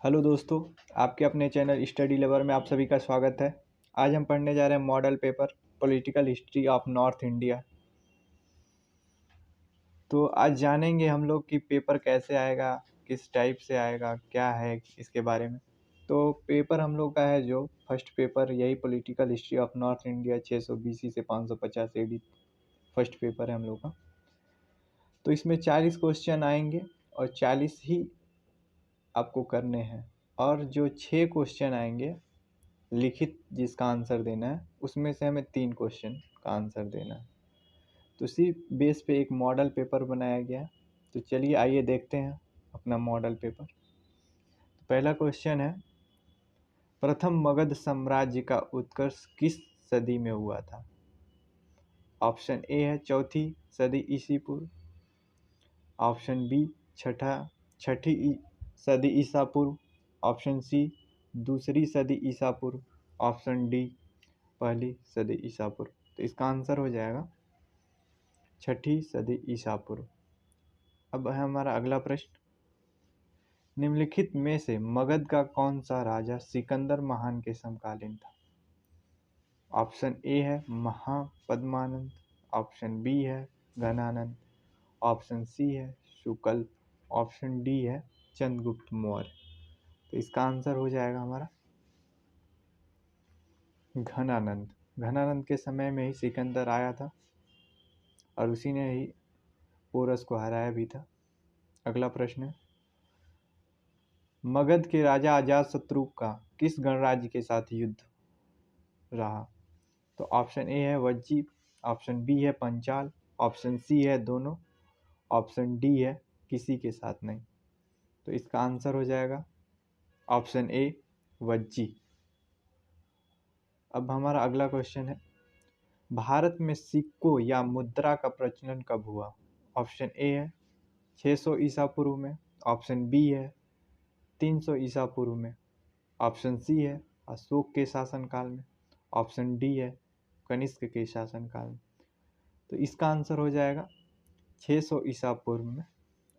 Hello दोस्तों, आपके अपने चैनल स्टडी लेवर में आप सभी का स्वागत है। आज हम पढ़ने जा रहे हैं model paper political history of north India. तो आज जानेंगे हम लोग कि पेपर कैसे आएगा, किस टाइप से आएगा, क्या है इसके बारे में। तो पेपर हम लोग का है जो फर्स्ट पेपर यही political history of north India 600 BC से 550 AD फर्स्ट पेपर है हम लोग का। तो इसमें 40 क्वेश्चन आएंगे और 40 ही आपको करने हैं, और जो 6 क्वेश्चन आएंगे लिखित जिसका आंसर देना है उसमें से हमें 3 क्वेश्चन का आंसर देना है। तो इसी बेस पे एक मॉडल पेपर बनाया गया है। तो चलिए आइए देखते हैं अपना मॉडल पेपर। तो पहला क्वेश्चन है, प्रथम मगध साम्राज्य का उत्कर्ष किस सदी में हुआ था? ऑप्शन ए है चौथी सदी ईसी पूर्व, ऑप्शन बी छठी सदी ईसा पूर्व, ऑप्शन सी दूसरी सदी ईसा पूर्व, ऑप्शन डी पहली सदी ईसा पूर्व। तो इसका आंसर हो जाएगा छठी सदी ईसा पूर्व। अब है हमारा अगला प्रश्न, निम्नलिखित में से मगध का कौन सा राजा सिकंदर महान के समकालीन था? ऑप्शन ए है महापद्मानंद, ऑप्शन बी है घनानंद, ऑप्शन सी है शुकल्प, ऑप्शन डी है चंद्रगुप्त मौर्य। तो इसका आंसर हो जाएगा हमारा घनानंद। घनानंद के समय में ही सिकंदर आया था और उसी ने ही पोरस को हराया भी था। अगला प्रश्न है, मगध के राजा अजातशत्रु का किस गणराज्य के साथ युद्ध रहा? तो ऑप्शन ए है वज्जी, ऑप्शन बी है पंचाल, ऑप्शन सी है दोनों, ऑप्शन डी है किसी के साथ नहीं। तो इसका आंसर हो जाएगा ऑप्शन ए वज्जी। अब हमारा अगला क्वेश्चन है, भारत में सिक्कों या मुद्रा का प्रचलन कब हुआ? ऑप्शन ए है 600 ईसा पूर्व में, ऑप्शन बी है 300 ईसा पूर्व में, ऑप्शन सी है अशोक के शासनकाल में, ऑप्शन डी है कनिष्क के शासनकाल में। तो इसका आंसर हो जाएगा 600 ईसा पूर्व में,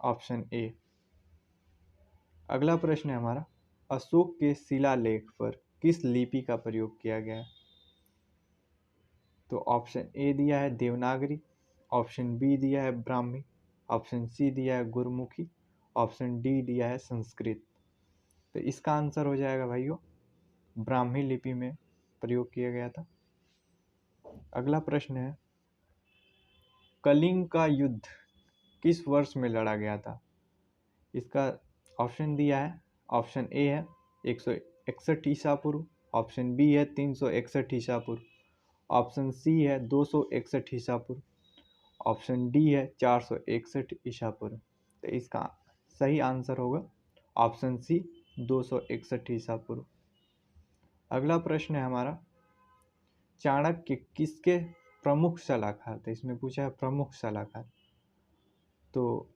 ऑप्शन ए। अगला प्रश्न है हमारा, अशोक के शिलालेख पर किस लिपि का प्रयोग किया गया है? तो ऑप्शन ए दिया है देवनागरी, ऑप्शन बी दिया है ब्राह्मी, ऑप्शन सी दिया है गुरमुखी, ऑप्शन डी दिया है संस्कृत। तो इसका आंसर हो जाएगा भाइयों ब्राह्मी लिपि में प्रयोग किया गया था। अगला प्रश्न है, कलिंग का युद्ध किस वर्ष में लड़ा गया था? इसका ऑप्शन दिया है, ऑप्शन ए है 161 ईसा पूर्व, ऑप्शन बी है 361 ईसा पूर्व, ऑप्शन सी है 261 ईसा पूर्व, ऑप्शन डी है 461 ईसा पूर्व। तो इसका सही आंसर होगा ऑप्शन सी 261 ईसा पूर्व। अगला प्रश्न है हमारा, चाणक्य किसके प्रमुख सलाहकार थे? इसमें पूछा है प्रमुख सलाहकार। तो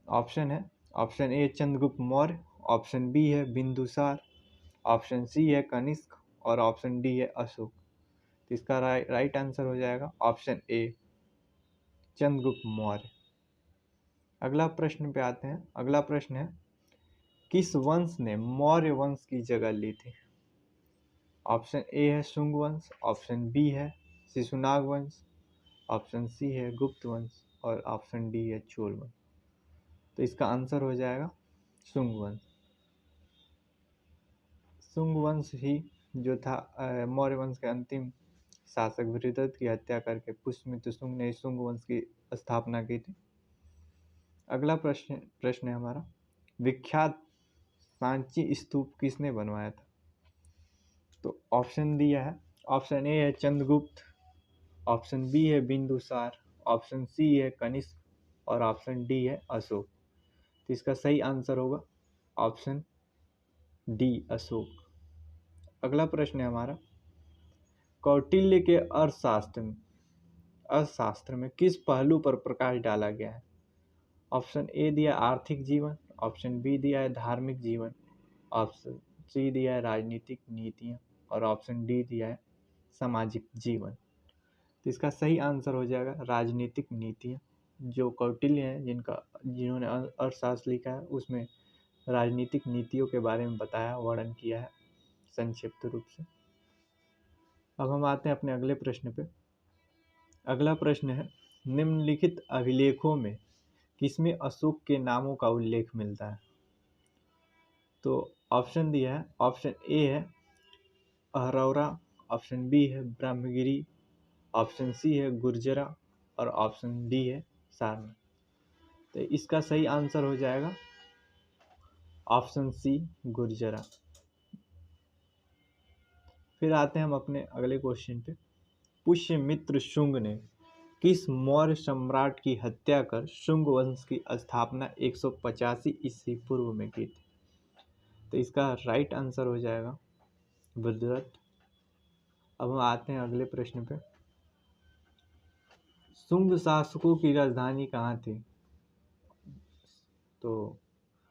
ऑप्शन है, option A Chandragupta Maurya, option B है बिंदुसार, ऑप्शन सी है कनिष्क और ऑप्शन डी है अशोक। तो इसका राइट आंसर हो जाएगा ऑप्शन ए चंद्रगुप्त मौर्य। अगला प्रश्न पे आते हैं। अगला प्रश्न है, किस वंश ने मौर्य वंश की जगह ली थी? ऑप्शन ए है शुंग वंश, ऑप्शन बी है शिशुनाग वंश, ऑप्शन सी है गुप्त वंश और ऑप्शन डी है चोल वंश। तो इसका आंसर हो जाएगा शुंग वंश। शुंग वंश ही जो था मौर्य वंश के अंतिम शासक वृहदत्त की हत्या करके पुष्यमित्र शुंग ने शुंग वंश की स्थापना की थी। अगला प्रश्न है हमारा, विख्यात सांची स्तूप किसने बनवाया था? तो ऑप्शन दिया है, ऑप्शन ए है चंद्रगुप्त, ऑप्शन बी है बिंदुसार, ऑप्शन सी है कनिष्क और ऑप्शन डी है अशोक। तो इसका सही आंसर होगा ऑप्शन डी अशोक। अगला प्रश्न है हमारा, कौटिल्य के अर्थशास्त्र में किस पहलू पर प्रकाश डाला गया है? ऑप्शन ए दिया आर्थिक जीवन, ऑप्शन बी दिया है धार्मिक जीवन, ऑप्शन सी दिया है राजनीतिक नीतियाँ और ऑप्शन डी दिया है सामाजिक जीवन। तो इसका सही आंसर हो जाएगा राजनीतिक नीतियाँ। जो कौटिल्य हैं जिन्होंने अर्थशास्त्र लिखा है उसमें राजनीतिक नीतियों के बारे में बताया, वर्णन किया है संक्षिप्त रूप से। अब हम आते हैं अपने अगले प्रश्न पे। अगला प्रश्न है, निम्नलिखित अभिलेखों में किसमें अशोक के नामों का उल्लेख मिलता है? तो ऑप्शन दिया है, ऑप्शन ए है अहरौरा, ऑप्शन बी है ब्रह्मगिरी, ऑप्शन सी है गुर्जरा और ऑप्शन डी है सारनाथ। तो इसका सही आंसर हो जाएगा ऑप्शन सी गुर्जरा। फिर आते हैं हम अपने अगले क्वेश्चन पे। पुष्यमित्र शुंग ने किस मौर्य सम्राट की हत्या कर शुंग वंश की स्थापना 185 ईस्वी पूर्व में की थी? तो इसका राइट आंसर हो जाएगा वृद्धरथ। अब हम आते हैं अगले प्रश्न पे। शुंग शासकों की राजधानी कहाँ थी? तो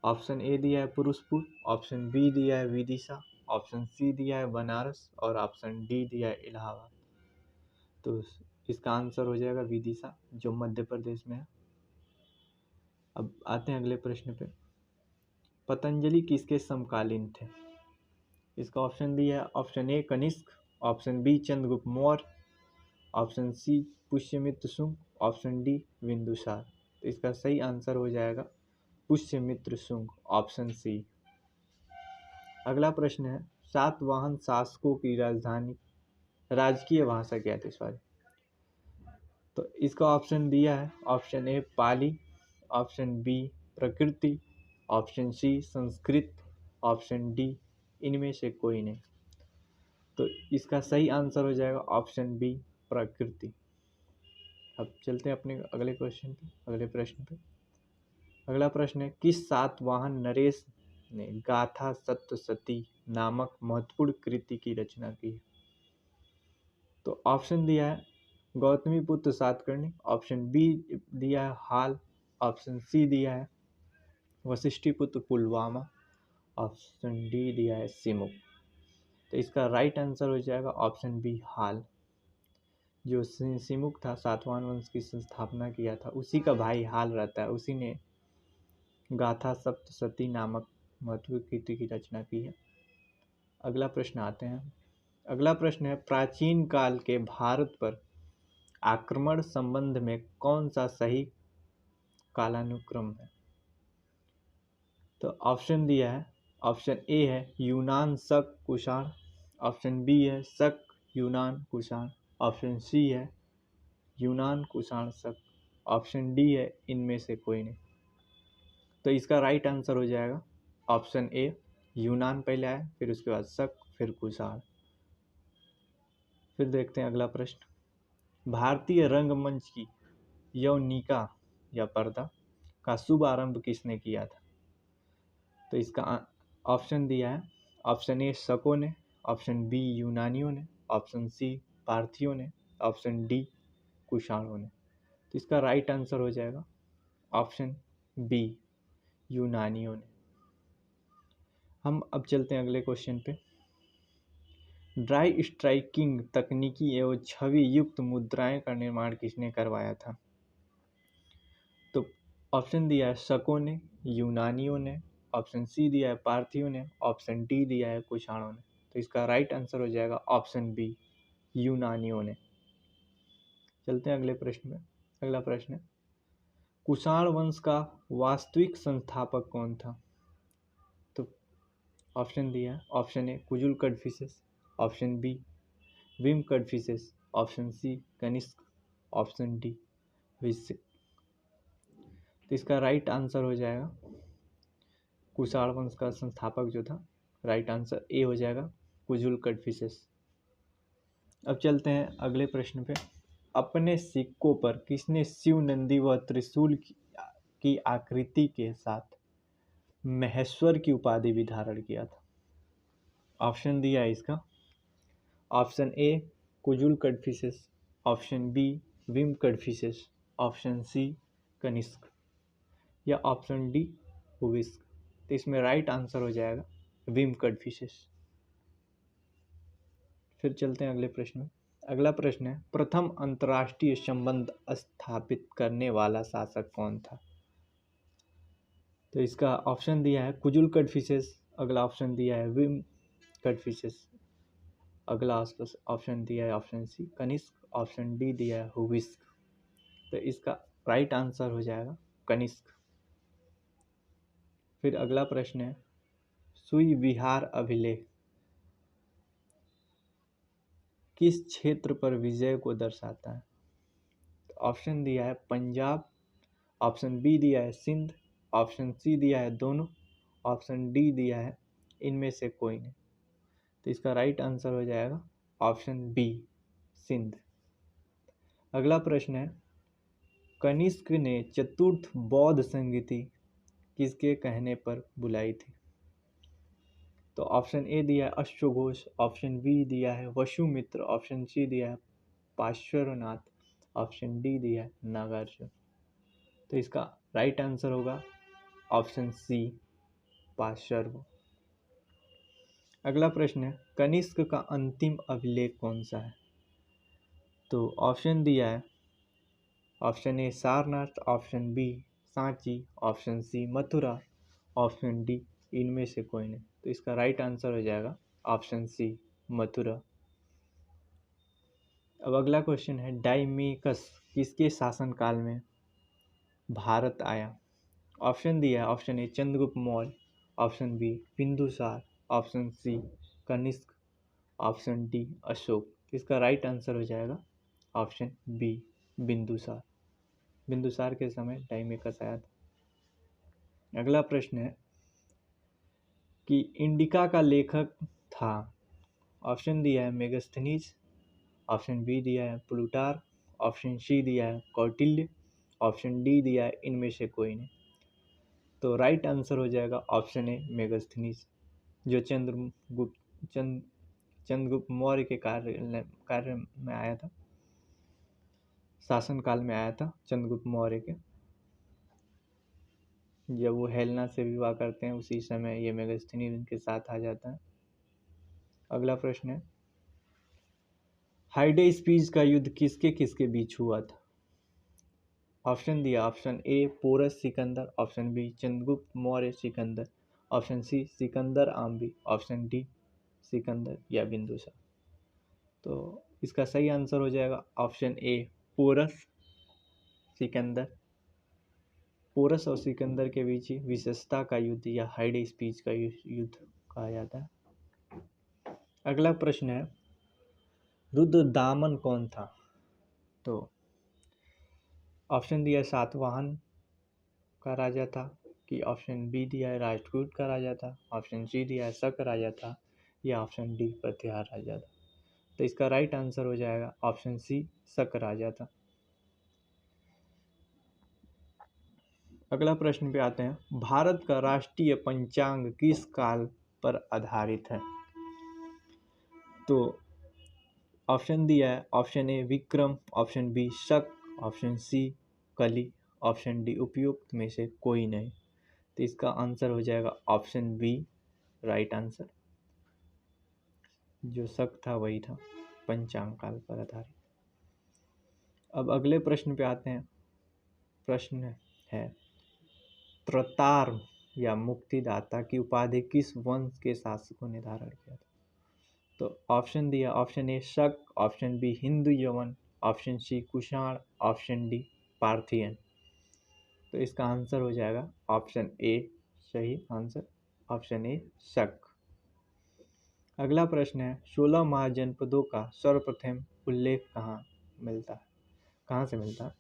ऑप्शन ए दिया है पुरुषपुर, ऑप्शन बी दिया है विदिशा, ऑप्शन सी दिया है बनारस और ऑप्शन डी दिया है इलाहाबाद। तो इसका आंसर हो जाएगा विदिशा, जो मध्य प्रदेश में है। अब आते हैं अगले प्रश्न पे। पतंजलि किसके समकालीन थे? इसका ऑप्शन दिया है, option A Kanishka, option B Chandragupta Maurya, option C Pushyamitra Shunga, option D Bindusara. तो इसका सही आंसर हो जाएगा पुष्यमित्र शुंग, ऑप्शन सी। अगला प्रश्न है, सातवाहन शासकों की राजधानी राजकीय भाषा क्या थी? सॉरी। तो इसका ऑप्शन दिया है, option A Pali, option B प्रकृति, option C Sanskrit, option D इनमें से कोई नहीं। तो इसका सही आंसर हो जाएगा ऑप्शन बी प्रकृति। अब चलते हैं अपने अगले क्वेश्चन पे, अगले प्रश्न पे। अगला प्रश्न है, किस सातवाहन नरेश ने गाथा सप्तशती नामक महत्वपूर्ण कृति की रचना की? तो ऑप्शन दिया है गौतमी पुत्र सातकर्णी, ऑप्शन बी दिया है हाल, ऑप्शन सी दिया है वशिष्ठी पुत्र पुलवामा, ऑप्शन डी दिया है सिमुक। तो इसका राइट आंसर हो जाएगा ऑप्शन बी हाल। जो सिमुक था, सातवाहन वंश की स्थापना किया था, उसी का भाई हाल रहता है, उसी ने गाथा सप्तशती नामक महत्वपूर्ण कृति की रचना की है। अगला प्रश्न आते हैं। अगला प्रश्न है, प्राचीन काल के भारत पर आक्रमण संबंध में कौन सा सही कालानुक्रम है? तो ऑप्शन दिया है, ऑप्शन ए है यूनान शक कुषाण, ऑप्शन बी है शक यूनान कुषाण, ऑप्शन सी है यूनान कुषाण शक, ऑप्शन डी है इनमें से कोई नहीं। तो इसका राइट आंसर हो जाएगा ऑप्शन ए, यूनान पहले आया, फिर उसके बाद शक, फिर कुषाण। फिर देखते हैं अगला प्रश्न। भारतीय रंगमंच की यवनिका या पर्दा का शुभ आरंभ किसने किया था? तो इसका ऑप्शन दिया है, ऑप्शन ए शकों ने, ऑप्शन बी यूनानियों ने, ऑप्शन सी पार्थियों ने, ऑप्शन डी कुषाणों ने। तो इसका राइट आंसर हो जाएगा ऑप्शन बी यूनानियों ने। हम अब चलते हैं अगले क्वेश्चन पे। ड्राई स्ट्राइकिंग तकनीकी एवं छवि युक्त मुद्राएं का निर्माण किसने करवाया था? तो ऑप्शन दिया है शकों ने, यूनानियों ने, ऑप्शन सी दिया है पार्थियों ने, ऑप्शन डी दिया है कुषाणों ने। तो इसका राइट आंसर हो जाएगा ऑप्शन बी यूनानियों ने। चलते हैं अगले प्रश्न में। अगला प्रश्न है, कुषाण वंश का वास्तविक संस्थापक कौन था? तो ऑप्शन दिया है, option A Kujula Kadphises, option B Vima Kadphises, option C Kanishka, option D Visik. तो इसका राइट आंसर हो जाएगा कुषाण वंश का संस्थापक जो था, राइट आंसर ए हो जाएगा कुजुल कड़फिसेस। अब चलते हैं अगले प्रश्न पे। अपने सिक्कों पर किसने शिव नंदी व त्रिशूल की आकृति के साथ महेश्वर की उपाधि भी धारण किया था? ऑप्शन दिया है इसका, option A Kujula Kadphises, option B Vima Kadphises, option C Kanishka या ऑप्शन डी हुविस्क। तो इसमें राइट आंसर हो जाएगा विम कड़फिसेस। फिर चलते हैं अगले प्रश्न में। अगला प्रश्न है, प्रथम अंतर्राष्ट्रीय संबंध स्थापित करने वाला शासक कौन था? तो इसका ऑप्शन दिया है कुजुल कट फिशेस, अगला ऑप्शन दिया है विम कट फिशेस, अगला ऑप्शन दिया है option C Kanishka, option D दिया है हुविस्क। तो इसका राइट आंसर हो जाएगा कनिष्क। फिर अगला प्रश्न है सुई विहार अभिलेख किस क्षेत्र पर विजय को दर्शाता है? तो ऑप्शन दिया है पंजाब, ऑप्शन बी दिया है सिंध, ऑप्शन सी दिया है दोनों, ऑप्शन डी दिया है इनमें से कोई नहीं। तो इसका राइट आंसर हो जाएगा ऑप्शन बी सिंध। अगला प्रश्न है कनिष्क ने चतुर्थ बौद्ध संगति किसके कहने पर बुलाई थी? तो ऑप्शन ए दिया है अश्वघोष, ऑप्शन बी दिया है वसुमित्र, ऑप्शन सी दिया है पार्श्वनाथ, ऑप्शन डी दिया है नागार्जुन। तो इसका राइट आंसर होगा ऑप्शन सी पार्श्व। अगला प्रश्न है कनिष्क का अंतिम अभिलेख कौन सा है? तो ऑप्शन दिया है option A Sarnath, option B Sanchi, option C Mathura, option D इनमें से कोई नहीं। तो इसका राइट आंसर हो जाएगा ऑप्शन सी मथुरा। अब अगला क्वेश्चन है डाइमेकस किसके शासनकाल में भारत आया? ऑप्शन दिया है option A Chandragupta Maurya, option B Bindusara, option C Kanishka, option D Ashoka. इसका राइट आंसर हो जाएगा ऑप्शन बी बिंदुसार। बिंदुसार के समय डाइमेकस आया था। अगला प्रश्न है कि इंडिका का लेखक था। ऑप्शन दिया है मेगास्थनीज, ऑप्शन बी दिया है प्लूटार्क, ऑप्शन सी दिया है कौटिल्य, ऑप्शन डी दिया है इनमें से कोई नहीं। तो राइट आंसर हो जाएगा ऑप्शन ए मेगास्थनीज, जो चंद्रगुप्त मौर्य के कार्य में आया था, शासन काल में आया था चंद्रगुप्त मौर्य के। जब वो हेलेना से विवाह करते हैं उसी समय ये मेगास्थनीज उनके साथ आ जाता है। अगला प्रश्न है हाइडेस्पीज का युद्ध किसके किसके बीच हुआ था? ऑप्शन दिया option A Porus Sikandar, option B Chandragupta Maurya Sikandar, option C Sikandar Ambhi, option D Sikandar या बिंदुसार। तो इसका सही आंसर हो जाएगा ऑप्शन ए पोरस सिकंदर। पोरस और सिकंदर के बीच ही विशेषता का युद्ध या हाइडेस्पीज का युद्ध कहा जाता है। अगला प्रश्न है रुद्रदामन कौन था? तो ऑप्शन दिया सातवाहन का राजा था, कि ऑप्शन बी दिया है राष्ट्रकूट का राजा था, ऑप्शन सी दिया है शक राजा था, या ऑप्शन डी प्रतिहार राजा था। तो इसका राइट आंसर हो जाएगा ऑप्शन सी शक राजा था। अगला प्रश्न पे आते हैं भारत का राष्ट्रीय पंचांग किस काल पर आधारित है? तो ऑप्शन दिया है option A Vikram, option B Shaka, option C Kali, option D उपयुक्त में से कोई नहीं। तो इसका आंसर हो जाएगा ऑप्शन बी राइट आंसर, जो शक था वही था पंचांग काल पर आधारित। अब अगले प्रश्न पे आते हैं। प्रश्न है त्रतार या मुक्तिदाता की उपाधि किस वंश के शासकों ने धारण किया था? तो ऑप्शन दिया ऑप्शन ए शक, option B Hindu Yavana, option C Kushana, option D Parthian. तो इसका आंसर हो जाएगा ऑप्शन ए सही आंसर, ऑप्शन ए शक। अगला प्रश्न है 16 महाजनपदों का सर्वप्रथम उल्लेख कहाँ से मिलता है?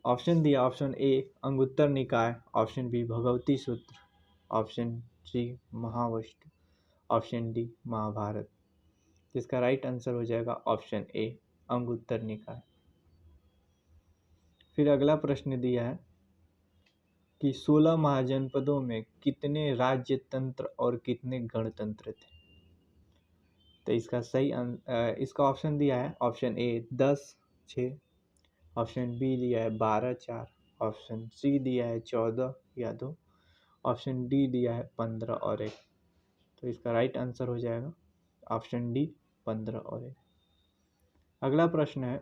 ऑप्शन दिया ऑप्शन ए अंगुत्तर निकाय, option B Bhagavati Sutra, option C Mahavastu, option D Mahabharata. जिसका राइट आंसर हो जाएगा ऑप्शन ए अंगुत्तर निकाय। फिर अगला प्रश्न दिया है कि 16 महाजनपदों में कितने राज्य तंत्र और कितने गणतंत्र थे? तो इसका ऑप्शन दिया है ऑप्शन ए 10 6, ऑप्शन बी दिया है 12 4, ऑप्शन सी दिया है 14 या 2, ऑप्शन डी दिया है 15 और 1। तो इसका राइट आंसर हो जाएगा ऑप्शन डी 15 और 1। अगला प्रश्न है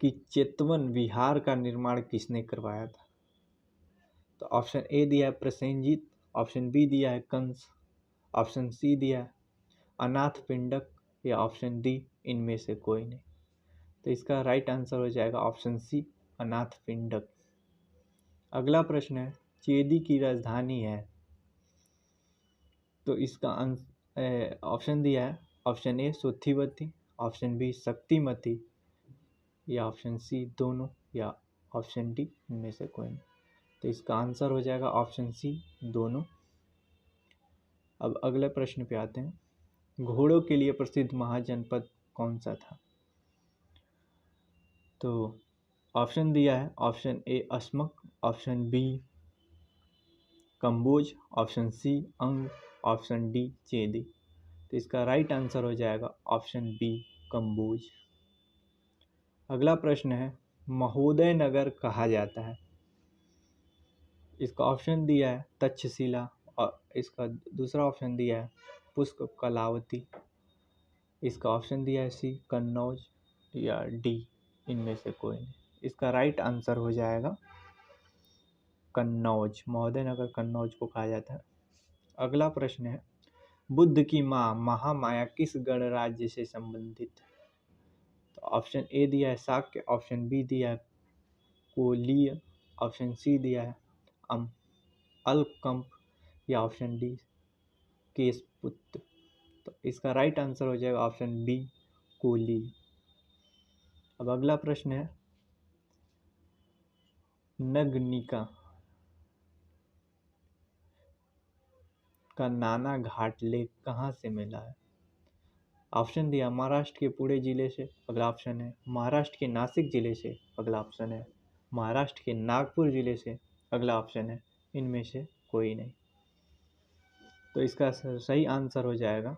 कि चेतवन विहार का निर्माण किसने करवाया था? तो ऑप्शन ए दिया है प्रसेनजीत, ऑप्शन बी दिया है कंस, ऑप्शन सी दिया है अनाथ पिंडक, या ऑप्शन डी इनमें से कोई नहीं। तो इसका राइट आंसर हो जाएगा ऑप्शन सी अनाथ पिंडक। अगला प्रश्न है चेदी की राजधानी है, तो इसका ऑप्शन दिया है option A Suthivati, option B Shaktimati, या ऑप्शन सी दोनों, या ऑप्शन डी इनमें से कोई नहीं। तो इसका आंसर हो जाएगा ऑप्शन सी दोनों। अब अगले प्रश्न पे आते हैं। घोड़ों के लिए प्रसिद्ध महाजनपद कौन सा था? तो ऑप्शन दिया है option A Asmaka, option B Kamboja, option C Anga, option D चेदी। तो इसका राइट आंसर हो जाएगा ऑप्शन बी कंबोज। अगला प्रश्न है महोदय नगर कहा जाता है। इसका ऑप्शन दिया है तक्षशिला, और इसका दूसरा ऑप्शन दिया है पुष्प कलावती, इसका ऑप्शन दिया है सी कन्नौज, या डी इनमें से कोई नहीं। इसका राइट आंसर हो जाएगा कन्नौज। महोदय नगर कन्नौज को कहा जाता है। अगला प्रश्न है बुद्ध की माँ महामाया किस गणराज्य से संबंधित? तो ऑप्शन ए दिया है शाक्य, ऑप्शन बी दिया है कोलीय, ऑप्शन सी दिया है अलकंप, या ऑप्शन डी केशपुत्र। तो इसका राइट आंसर हो जाएगा ऑप्शन बी कोली। अब अगला प्रश्न है नगनिका का नाना घाट लेक कहाँ से मिला है? ऑप्शन दिया महाराष्ट्र के पुणे जिले से, अगला ऑप्शन है महाराष्ट्र के नासिक जिले से, अगला ऑप्शन है महाराष्ट्र के नागपुर जिले से, अगला ऑप्शन है इनमें से कोई नहीं। तो इसका सही आंसर हो जाएगा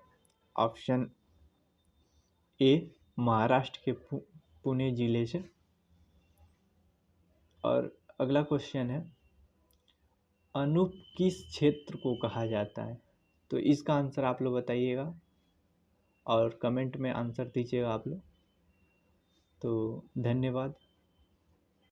ऑप्शन ए महाराष्ट्र के पुणे जिले से। और अगला क्वेश्चन है अनूप किस क्षेत्र को कहा जाता है? तो इसका आंसर आप लोग बताइएगा और कमेंट में आंसर दीजिएगा आप लोग। तो धन्यवाद।